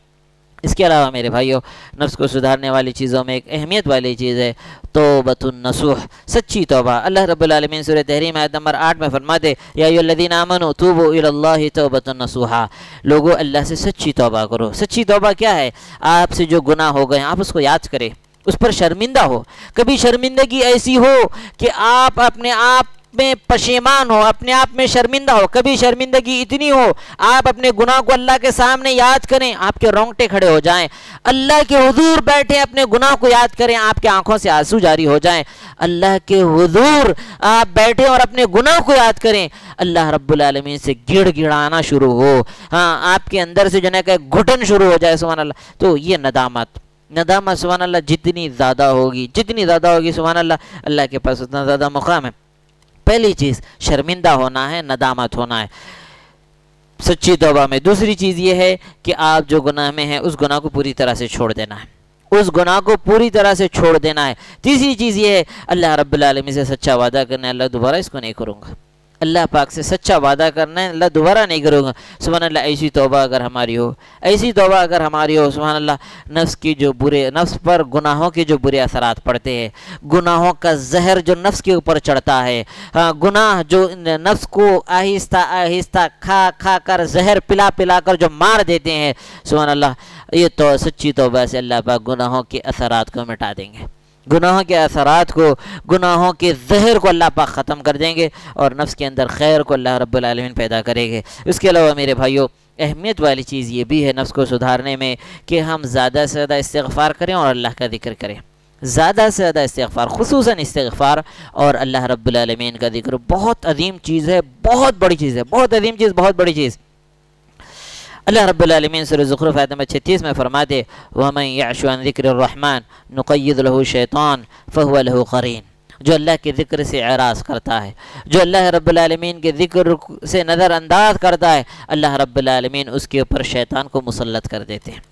اس کے علاوہ میرے بھائیوں، نفس کو سدھارنے والی چیزوں میں ایک اہمیت والی چیز ہے توبۃ النصوح، سچی توبہ۔ اللہ رب العالمین سورہ تحریم آیت نمبر 8 میں فرماتے، یا ایھا الذین آمنوا توبوا الی اللہ توبۃ نصوحا، لوگو اللہ سے سچی توبہ کرو۔ سچی توبہ کیا ہے؟ آپ سے جو گناہ ہو گئے آپ اس کو یاد کریں، اس پر شرمندہ ہو۔ کبھی شرمندگی ایسی ہو کہ آپ اپنے آپ میں پشیمان ہو، اپنے آپ میں شرمندہ ہو، کبھی شرمندگی اتنی ہو آپ اپنے گناہ کو اللہ کے سامنے یاد کریں، آپ کے رونگٹے کھڑے ہو جائیں، اللہ کے حضور بیٹھے اپنے گناہ کو یاد کریں، آپ کے آنکھوں سے آنسو جاری ہو جائیں، اللہ کے حضور آپ بیٹھے اور اپنے گناہ کو یاد کریں، اللہ رب العالمین سے گڑ گڑانا شروع ہو، ہاں آپ کے اندر سے جو ہے کہ گھٹن شروع ہو جائے، سبحان اللہ۔ تو یہ ندامت سبحان اللہ جتنی زیادہ ہوگی سبحان اللہ، اللہ کے پاس اتنا زیادہ مقام ہے۔ پہلی چیز شرمندہ ہونا ہے، ندامت ہونا ہے سچی توبہ میں۔ دوسری چیز یہ ہے کہ آپ جو گناہ میں ہیں اس گناہ کو پوری طرح سے چھوڑ دینا ہے، اس گناہ کو پوری طرح سے چھوڑ دینا ہے۔ تیسری چیز یہ ہے اللہ رب العالمین سے سچا وعدہ کرنا ہے، اللہ دوبارہ اس کو نہیں کروں گا، اللہ پاک سے سچا وعدہ کرنا ہے، اللہ دوبارہ نہیں کروں گا۔ سبحان اللہ، ایسی توبہ اگر ہماری ہو سبحان اللہ، نفس پر گناہوں کے جو برے اثرات پڑتے ہیں، گناہوں کا زہر جو نفس کے اوپر چڑھتا ہے، گناہ جو نفس کو آہستہ آہستہ کھا کر زہر پلا کر جو مار دیتے ہیں، سبحان اللہ، یہ تو سچی توبہ سے اللہ پاک گناہوں کے اثرات کو مٹا دیں گے، گناہوں کے اثرات کو، گناہوں کے زہر کو اللہ پاک ختم کر دیں گے اور نفس کے اندر خیر کو اللہ رب العالمین پیدا کرے گے۔ اس کے علاوہ میرے بھائیوں، اہمیت والی چیز یہ بھی ہے نفس کو سدھارنے میں کہ ہم زیادہ سے زیادہ استغفار کریں اور اللہ کا ذکر کریں، زیادہ سے زیادہ استغفار، خصوصاً استغفار اور اللہ رب العالمین کا ذکر بہت عظیم چیز ہے، بہت بڑی چیز ہے، بہت عظیم چیز، بہت بڑی چیز۔ اللہ رب العالمین سورہ زخرف آیت نمبر 36 میں فرماتے، وَمَن يَعْشُ عَن ذِكْرِ الرَّحْمَنِ نُقَيِّضْ لَهُ شَيْطَانٌ فَهُوَ لَهُ قَرِينٌ، جو اللہ کے ذکر سے اعراض کرتا ہے، جو اللہ رب العالمین کے ذکر سے نظر انداز کرتا ہے، اللہ رب العالمین اس کے اوپر شیطان کو مسلط کر دیتے ہیں،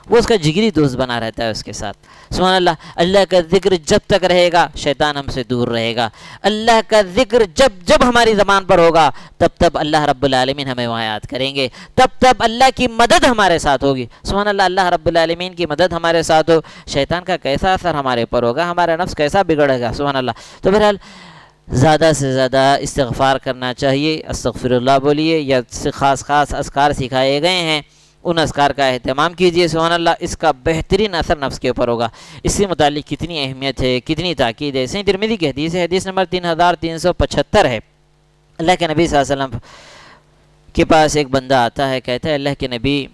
وہ اس کا جگری دوست بنا رہتا ہے اس کے ساتھ۔ سبحان اللہ، اللہ کا ذکر جب تک رہے گا شیطان ہم سے دور رہے گا، اللہ کا ذکر جب ہماری زبان پر ہوگا تب اللہ رب العالمین ہمیں وہاں یاد کریں گے، تب اللہ کی مدد ہمارے ساتھ ہوگی۔ سبحان اللہ، اللہ رب العالمین کی مدد ہمارے ساتھ ہو، شیطان کا کیسا اثر ہمارے پر ہوگا، ہمارا نفس کیسا بگڑے گا، سبحان اللہ۔ تو بہرحال زیادہ سے زیادہ استغفار کرنا چاہیے، استغفر اللہ بولیے، یا خاص اذکار سکھائے گئے ہیں ان اذکار کا اہتمام کیجئے. سبحان اللہ، اس کا بہترین اثر نفس کے اوپر ہوگا. اس سے متعلق کتنی اہمیت ہے، کتنی تاکید ہے. صحیح ترمذی کی حدیث ہے، حدیث نمبر 3375 ہے. اللہ کے نبی صلی اللہ علیہ وسلم کے پاس ایک بندہ آتا ہے، کہتا ہے اللہ کے نبی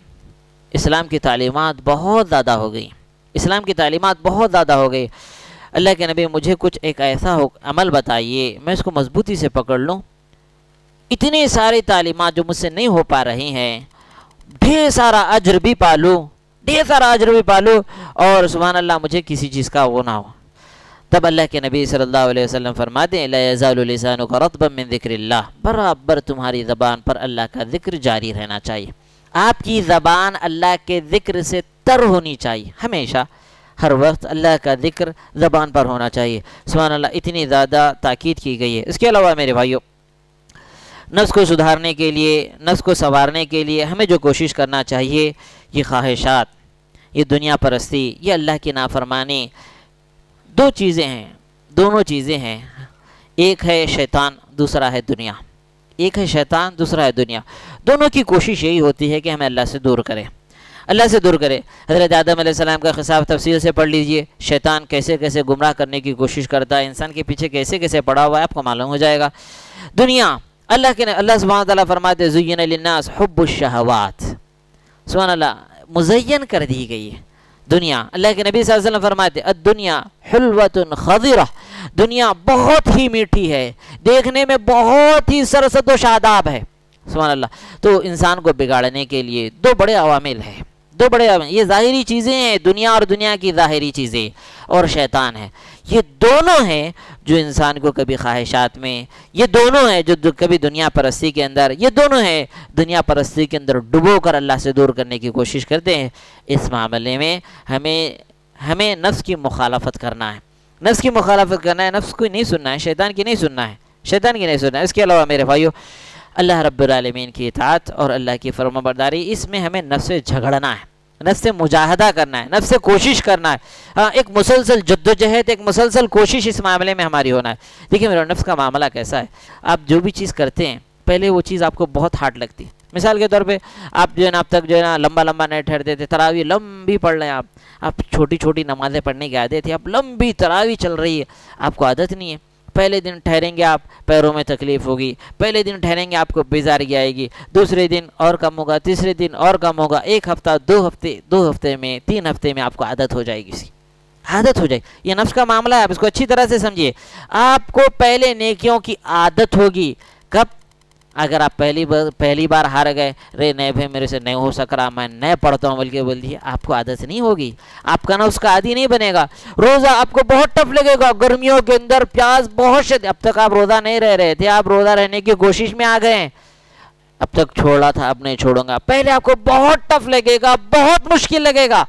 اسلام کی تعلیمات بہت زیادہ ہو گئی، اسلام کی تعلیمات بہت زیادہ ہو گئی. اللہ کے نبی مجھے کچھ ایک ایسا عمل بتائیے میں اس کو مضبوطی سے پکڑ لوں. اتنی ساری تعلیمات جو مجھ سے نہیں ہو پا رہی ہیں، ڈھیر سارا اجر بھی پالوں، ڈھیر سارا اجر بھی پالوں، اور سبحان اللہ مجھے کسی چیز کا وہ نہ ہو. تب اللہ کے نبی صلی اللہ علیہ وسلم فرماتے ہیں لا یزال لسانک رطبا من ذکر اللہ، برابر تمہاری زبان پر اللہ کا ذکر جاری رہنا چاہیے. آپ کی زبان اللہ کے ذکر سے تر ہونی چاہیے، ہمیشہ ہر وقت اللہ کا ذکر زبان پر ہونا چاہیے. سبحان اللہ، اتنی زیادہ تاکید کی گئی ہے. اس کے علاوہ میرے بھائیوں، نفس کو سدھارنے کے لیے، نفس کو سنوارنے کے لیے ہمیں جو کوشش کرنا چاہیے، یہ خواہشات، یہ دنیا پرستی، یہ اللہ کی نافرمانی، دو چیزیں ہیں، دونوں چیزیں ہیں. ایک ہے شیطان، دوسرا ہے دنیا. ایک ہے شیطان، دوسرا ہے دنیا. دونوں کی کوشش یہی ہوتی ہے کہ ہمیں اللہ سے دور کرے، اللہ سے دور کرے. حضرت آدم علیہ السلام کا قصہ تفصیل سے پڑھ لیجئے. شیطان کیسے کیسے گمراہ کرنے کی کوشش کرتا ہے، انسان کے پیچھے کیسے کیسے پڑا ہوا ہے، آپ کو معلوم ہو جائے گا. دنیا، اللہ سبحانہ وتعالیٰ فرماتے زین للناس حب الشہوات، سبحان اللہ مزین کر دی گئی ہے دنیا. اللہ کے نبی صلی اللہ علیہ وسلم فرماتے الدنیا حلوۃ خضرہ، دنیا بہت ہی میٹھی ہے، دیکھنے میں بہت ہی سرسد و شاداب ہے. سبحان اللہ. تو انسان کو بگاڑنے کے لیے دو بڑے عوامل ہیں، دو بڑے عوامل. یہ ظاہری چیزیں ہیں، دنیا اور دنیا کی ظاہری چیزیں، اور شیطان ہے. یہ دونوں ہیں جو انسان کو کبھی خواہشات میں، یہ دونوں ہیں جو کبھی دنیا پرستی کے اندر، یہ دونوں ہیں دنیا پرستی کے اندر ڈبو کر اللہ سے دور کرنے کی کوشش کرتے ہیں. اس معاملے میں ہمیں نفس کی مخالفت کرنا ہے، نفس کی مخالفت کرنا ہے. نفس کو نہیں سننا ہے، شیطان کی نہیں سننا ہے، شیطان کی نہیں سننا ہے. اس کے علاوہ میرے بھائیو، اللہ رب العالمین کی اطاعت اور اللہ کی فرمانبرداری، اس میں ہمیں نفس سے جھگڑنا ہے، نفس سے مجاہدہ کرنا ہے، نفس سے کوشش کرنا ہے. ہاں، ایک مسلسل جدوجہد، ایک مسلسل کوشش اس معاملے میں ہماری ہونا ہے. دیکھیں میرا نفس کا معاملہ کیسا ہے، آپ جو بھی چیز کرتے ہیں پہلے وہ چیز آپ کو بہت ہارڈ لگتی ہے. مثال کے طور پہ آپ جو ہے نا اب تک جو ہے نا لمبا نہیں ٹھہرتے تھے، تراویح لمبی پڑھ رہے ہیں آپ چھوٹی چھوٹی نمازیں پڑھنے کی عادت تھی، آپ لمبی تراویح چل رہی ہے، آپ کو عادت نہیں ہے. پہلے دن ٹھہریں گے آپ، پیروں میں تکلیف ہوگی، پہلے دن ٹھہریں گے آپ کو بیزاری آئے گی، دوسرے دن اور کم ہوگا، تیسرے دن اور کم ہوگا، ایک ہفتہ، دو ہفتے میں، 3 ہفتے میں آپ کو عادت ہو جائے گی، عادت ہو جائے. یہ نفس کا معاملہ ہے، آپ اس کو اچھی طرح سے سمجھیے. آپ کو پہلے نیکیوں کی عادت ہوگی. کب؟ اگر آپ پہلی بار ہار گئے، رے نہیں بھائی میرے سے نہیں ہو سک رہا، میں نہیں پڑھتا ہوں بلکہ بول دیے، آپ کو عادت نہیں ہوگی، آپ کا نا اس کا عادی نہیں بنے گا. روزہ آپ کو بہت ٹف لگے گا، گرمیوں کے اندر پیاس بہت شدید، اب تک آپ روزہ نہیں رہ رہے تھے، آپ روزہ رہنے کی کوشش میں آ گئے ہیں، اب تک چھوڑا تھا اب نہیں چھوڑوں گا. پہلے آپ کو بہت ٹف لگے گا، بہت مشکل لگے گا،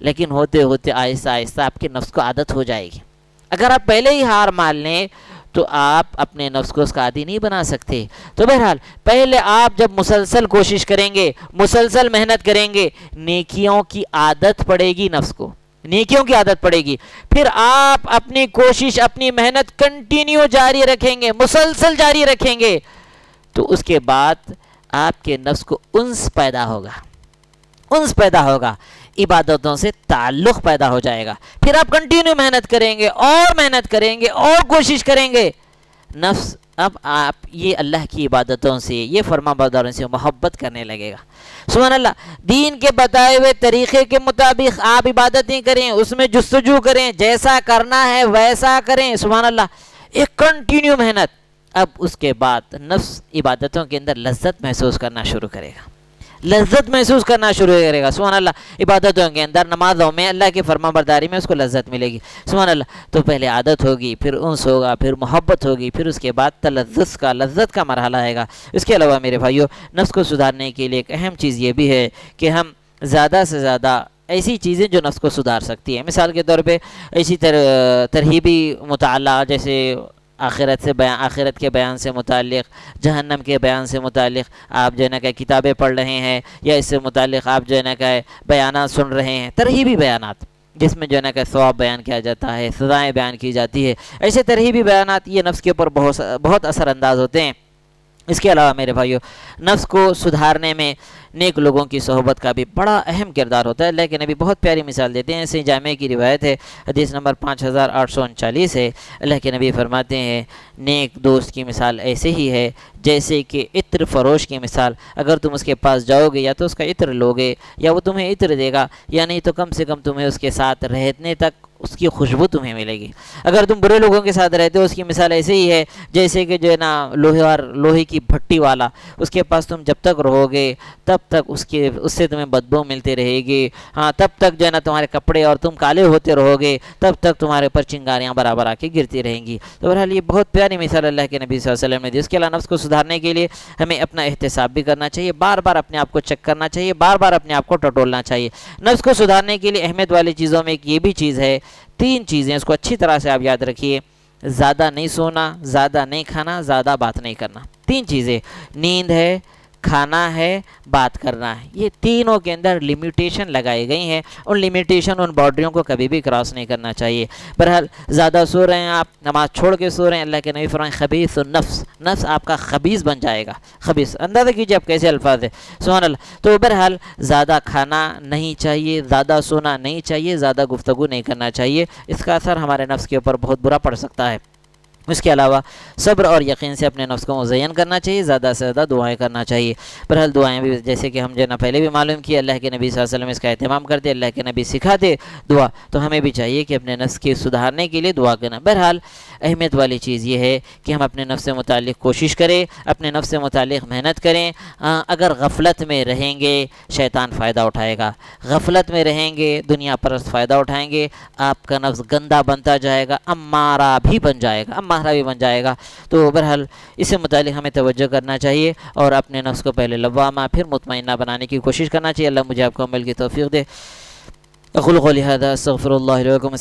لیکن ہوتے ہوتے آہستہ آہستہ آپ کے نفس کو عادت ہو جائے گی. اگر آپ پہلے ہی ہار مان لیں تو آپ اپنے نفس کو اس کا عادی نہیں بنا سکتے. تو بہرحال پہلے آپ جب مسلسل کوشش کریں گے، مسلسل محنت کریں گے، نیکیوں کی عادت پڑے گی نفس کو، نیکیوں کی عادت پڑے گی. پھر آپ اپنی کوشش، اپنی محنت کنٹینیو جاری رکھیں گے، مسلسل جاری رکھیں گے، تو اس کے بعد آپ کے نفس کو انس پیدا ہوگا، عبادتوں سے تعلق پیدا ہو جائے گا. پھر آپ کنٹینیو محنت کریں گے اور کوشش کریں گے. نفس اب آپ یہ اللہ کی عبادتوں سے، یہ فرما برداروں سے محبت کرنے لگے گا. سبحان اللہ. دین کے بتائے ہوئے طریقے کے مطابق آپ عبادتیں کریں، اس میں جستجو کریں، جیسا کرنا ہے ویسا کریں. سبحان اللہ. ایک کنٹینیو محنت. اب اس کے بعد نفس عبادتوں کے اندر لذت محسوس کرنا شروع کرے گا، سبحان اللہ. عبادتوں کے اندر، نمازوں میں، اللہ کی فرما برداری میں اس کو لذت ملے گی. سبحان اللہ. تو پہلے عادت ہوگی، پھر انس ہوگا، پھر محبت ہوگی، پھر اس کے بعد لذت کا مرحلہ آئے گا. اس کے علاوہ میرے بھائیو، نفس کو سدھارنے کے لیے ایک اہم چیز یہ بھی ہے کہ ہم زیادہ سے زیادہ ایسی چیزیں جو نفس کو سدھار سکتی ہیں، مثال کے طور پہ ایسی ترہیبی مطالعہ، جیسے آخرت کے بیان سے متعلق، جہنم کے بیان سے متعلق آپ جو ہے نا کہ کتابیں پڑھ رہے ہیں، یا اس سے متعلق آپ جو ہے نا کہ بیانات سن رہے ہیں، ترہیبی بیانات جس میں جو ہے نا کہ ثواب بیان کیا جاتا ہے، سزائیں بیان کی جاتی ہے. ایسے ترہیبی بیانات یہ نفس کے اوپر بہت اثر انداز ہوتے ہیں. اس کے علاوہ میرے بھائیو، نفس کو سدھارنے میں نیک لوگوں کی صحبت کا بھی بڑا اہم کردار ہوتا ہے۔ اللہ کے نبی بہت پیاری مثال دیتے ہیں، صحیح جامع کی روایت ہے، حدیث نمبر 5839 ہے۔ اللہ کے نبی فرماتے ہیں نیک دوست کی مثال ایسے ہی ہے جیسے کہ عطر فروش کی مثال۔ اگر تم اس کے پاس جاؤ گے یا تو اس کا عطر لوگے یا وہ تمہیں عطر دے گا، یا نہیں تو کم سے کم تمہیں اس کے ساتھ رہنے تک اس کی خوشبو تمہیں ملے گی۔ اگر تم برے لوگوں کے ساتھ رہتے ہو، اس کی مثال ایسے ہی ہے جیسے کہ جو ہے نا لوہے کی بھٹی والا، اس کے پاس تم جب تک رہو گے تب تک اس سے تمہیں بدبو ملتی رہے گی، ہاں تب تک جو ہے نا تمہارے کپڑے اور تم کالے ہوتے رہو گے، تب تک تمہارے اوپر چنگاریاں برابر آ کے گرتی رہیں گی۔ تو بہرحال یہ بہت پیاری مثال اللہ کے نبی صلی اللہ علیہ وسلم نے دی۔ اس کے علاوہ نفس کو سدھارنے کے لیے ہمیں اپنا احتساب بھی کرنا چاہیے، بار بار اپنے آپ کو چیک کرنا چاہیے، بار بار اپنے آپ کو ٹٹولنا چاہیے۔ نفس کو سدھارنے کے لیے اہمیت والی چیزوں میں ایک یہ بھی چیز ہے، 3 چیزیں اس کو اچھی طرح سے آپ یاد رکھیے: زیادہ نہیں سونا، زیادہ نہیں کھانا، زیادہ بات نہیں کرنا۔ 3 چیزیں، نیند ہے، کھانا ہے، بات کرنا ہے۔ یہ تینوں کے اندر لمیٹیشن لگائی گئی ہیں، ان لمیٹیشن ان باؤنڈریوں کو کبھی بھی کراس نہیں کرنا چاہیے۔ بہرحال زیادہ سو رہے ہیں آپ، نماز چھوڑ کے سو رہے ہیں، اللہ کے نبی فرمائیں خبیث النفس، نفس آپ کا خبیث بن جائے گا۔ خبیث، اندازہ کیجیے آپ کیسے الفاظ ہیں، سبحان اللہ۔ تو بہرحال زیادہ کھانا نہیں چاہیے، زیادہ سونا نہیں چاہیے، زیادہ گفتگو نہیں کرنا چاہیے، اس کا اثر ہمارے نفس کے اوپر بہت برا پڑ سکتا ہے۔ اس کے علاوہ صبر اور یقین سے اپنے نفس کو مزین کرنا چاہیے، زیادہ سے زیادہ دعائیں کرنا چاہیے۔ بہرحال دعائیں بھی جیسے کہ ہم جو ہے نا پہلے بھی معلوم کیا، اللہ کے نبی صلی اللہ علیہ وسلم اس کا اہتمام کرتے، اللہ کے نبی سکھاتے دعا، تو ہمیں بھی چاہیے کہ اپنے نفس کے سدھارنے کے لیے دعا کرنا۔ بہرحال اہمیت والی چیز یہ ہے کہ ہم اپنے نفس سے متعلق کوشش کریں، اپنے نفس سے متعلق محنت کریں۔ اگر غفلت میں رہیں گے شیطان فائدہ اٹھائے گا، غفلت میں رہیں گے دنیا پرست فائدہ اٹھائیں گے، آپ کا نفس گندا بنتا جائے گا، امارہ بھی بن جائے گا۔ تو بہرحال اس سے متعلق ہمیں توجہ کرنا چاہیے اور اپنے نفس کو پہلے لوامہ پھر مطمئنہ بنانے کی کوشش کرنا چاہیے۔ اللہ مجھے آپ کو عمل کی توفیق دے۔ اقول قولی ھذا استغفر اللہ لکم۔